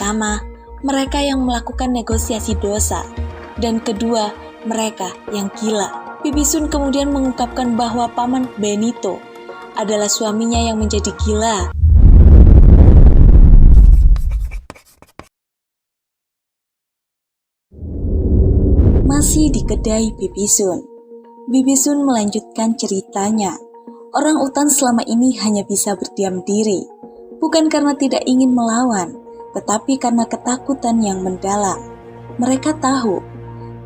Pertama, mereka yang melakukan negosiasi dosa. Dan kedua, mereka yang gila. Bibisun kemudian mengungkapkan bahwa Paman Benito adalah suaminya yang menjadi gila. Masih di kedai Bibisun, Bibisun melanjutkan ceritanya. Orang utan selama ini hanya bisa berdiam diri, bukan karena tidak ingin melawan, tetapi karena ketakutan yang mendalam. Mereka tahu,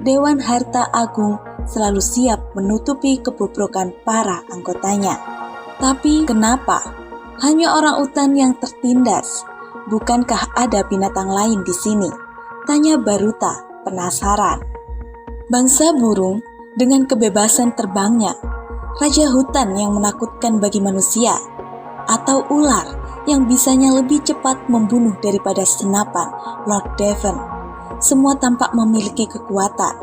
Dewan Harta Agung selalu siap menutupi kebobrokan para anggotanya. Tapi kenapa? Hanya orang utan yang tertindas. Bukankah ada binatang lain di sini? Tanya Baruta, penasaran. Bangsa burung dengan kebebasan terbangnya, raja hutan yang menakutkan bagi manusia, atau ular yang bisanya lebih cepat membunuh daripada senapan Lord Devon. Semua tampak memiliki kekuatan.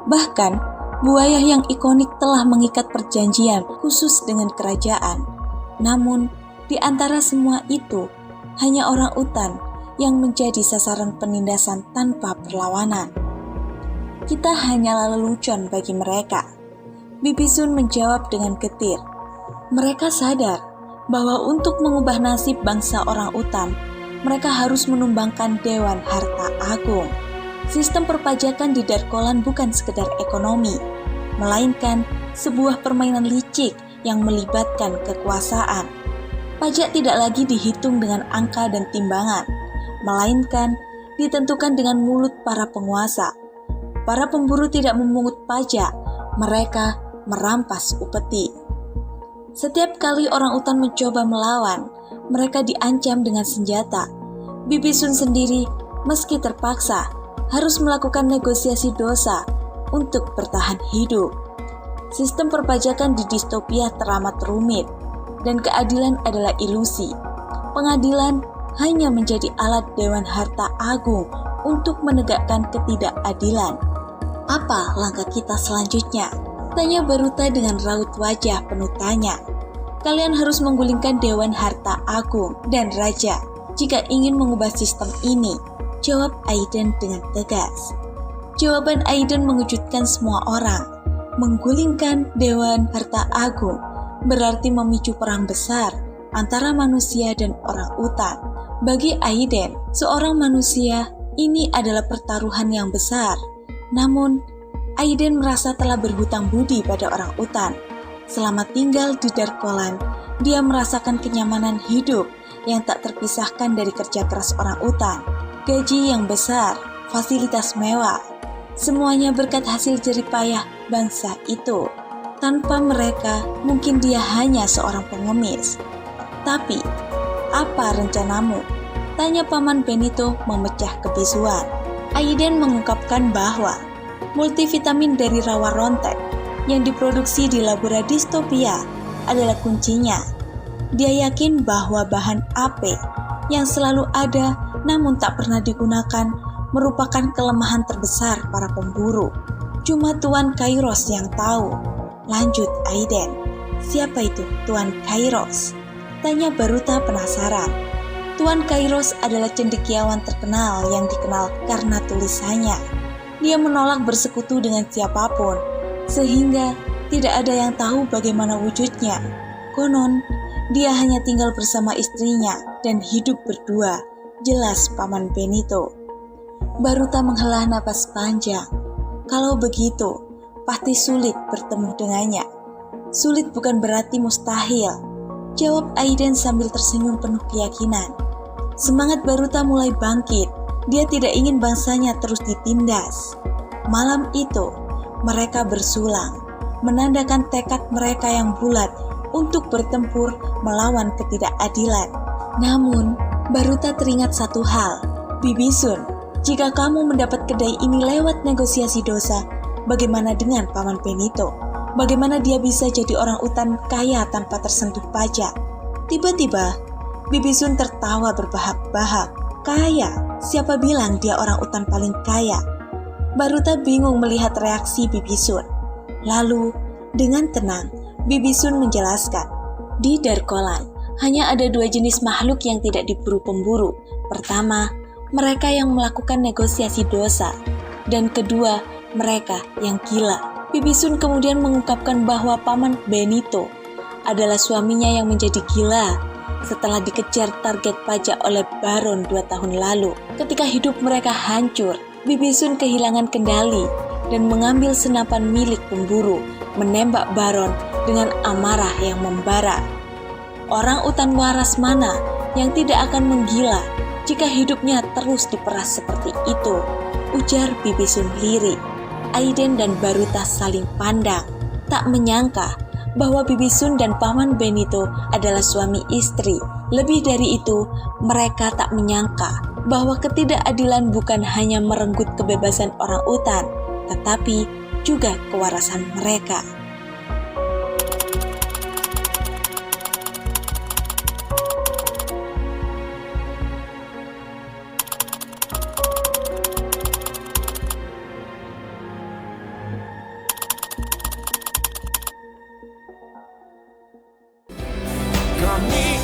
Bahkan, buaya yang ikonik telah mengikat perjanjian khusus dengan kerajaan. Namun, di antara semua itu, hanya orang utan yang menjadi sasaran penindasan tanpa perlawanan. Kita hanyalah lelucon bagi mereka. Bibisun menjawab dengan getir. Mereka sadar bahwa untuk mengubah nasib bangsa orang utan, mereka harus menumbangkan Dewan Harta Agung. Sistem perpajakan di Darkolan bukan sekedar ekonomi, melainkan sebuah permainan licik yang melibatkan kekuasaan. Pajak tidak lagi dihitung dengan angka dan timbangan, melainkan ditentukan dengan mulut para penguasa. Para pemburu tidak memungut pajak, mereka merampas upeti. Setiap kali orang utan mencoba melawan, mereka diancam dengan senjata. Bibisun sendiri, meski terpaksa, harus melakukan negosiasi dosa untuk bertahan hidup. Sistem perpajakan di distopia teramat rumit, dan keadilan adalah ilusi. Pengadilan hanya menjadi alat Dewan Harta Agung untuk menegakkan ketidakadilan. Apa langkah kita selanjutnya? Tanya Baruta dengan raut wajah penuh tanya. Kalian harus menggulingkan Dewan Harta Agung dan Raja jika ingin mengubah sistem ini, jawab Aiden dengan tegas. Jawaban Aiden mengejutkan semua orang. Menggulingkan Dewan Harta Agung berarti memicu perang besar antara manusia dan orang utan. Bagi Aiden, seorang manusia, ini adalah pertaruhan yang besar. Namun, Aiden merasa telah berhutang budi pada orang utan. Selama tinggal di Darkolan, dia merasakan kenyamanan hidup yang tak terpisahkan dari kerja keras orang utan. Gaji yang besar, fasilitas mewah, semuanya berkat hasil jerih payah bangsa itu. Tanpa mereka, mungkin dia hanya seorang pengemis. Tapi, apa rencanamu? Tanya Paman Benito memecah kebisuan. Aiden mengungkapkan bahwa multivitamin dari rawa rontek yang diproduksi di Labora Distopia adalah kuncinya. Dia yakin bahwa bahan AP yang selalu ada namun tak pernah digunakan merupakan kelemahan terbesar para pemburu. Cuma Tuan Kairos yang tahu. Lanjut Aiden. Siapa itu Tuan Kairos? Tanya Baruta penasaran. Tuan Kairos adalah cendekiawan terkenal yang dikenal karena tulisannya. Dia menolak bersekutu dengan siapapun, sehingga tidak ada yang tahu bagaimana wujudnya. Konon, dia hanya tinggal bersama istrinya dan hidup berdua, jelas Paman Benito. Baruta menghela napas panjang. Kalau begitu, pasti sulit bertemu dengannya. Sulit bukan berarti mustahil, jawab Aiden sambil tersenyum penuh keyakinan. Semangat Baruta mulai bangkit. Dia tidak ingin bangsanya terus ditindas. Malam itu, mereka bersulang, menandakan tekad mereka yang bulat untuk bertempur melawan ketidakadilan. Namun, Baruta teringat satu hal. Bibisun, jika kamu mendapat kedai ini lewat negosiasi dosa, bagaimana dengan Paman Benito? Bagaimana dia bisa jadi orang utan kaya tanpa tersentuh pajak? Tiba-tiba, Bibisun tertawa berbahak-bahak. Kaya? Siapa bilang dia orang utan paling kaya? Baruta bingung melihat reaksi Bibisun. Lalu, dengan tenang, Bibisun menjelaskan. Di Darkolan, hanya ada dua jenis makhluk yang tidak diburu pemburu. Pertama, mereka yang melakukan negosiasi dosa, dan kedua, mereka yang gila. Bibi Sun kemudian mengungkapkan bahwa Paman Benito adalah suaminya yang menjadi gila setelah dikejar target pajak oleh Baron 2 tahun lalu. Ketika hidup mereka hancur, Bibi Sun kehilangan kendali dan mengambil senapan milik pemburu, menembak Baron dengan amarah yang membara. Orang utan waras mana yang tidak akan menggila jika hidupnya terus diperas seperti itu, ujar Bibi Sun lirih. Aiden dan Baruta saling pandang, tak menyangka bahwa Bibi Sun dan Paman Benito adalah suami istri. Lebih dari itu, mereka tak menyangka bahwa ketidakadilan bukan hanya merenggut kebebasan orang utan, tetapi juga kewarasan mereka. Kami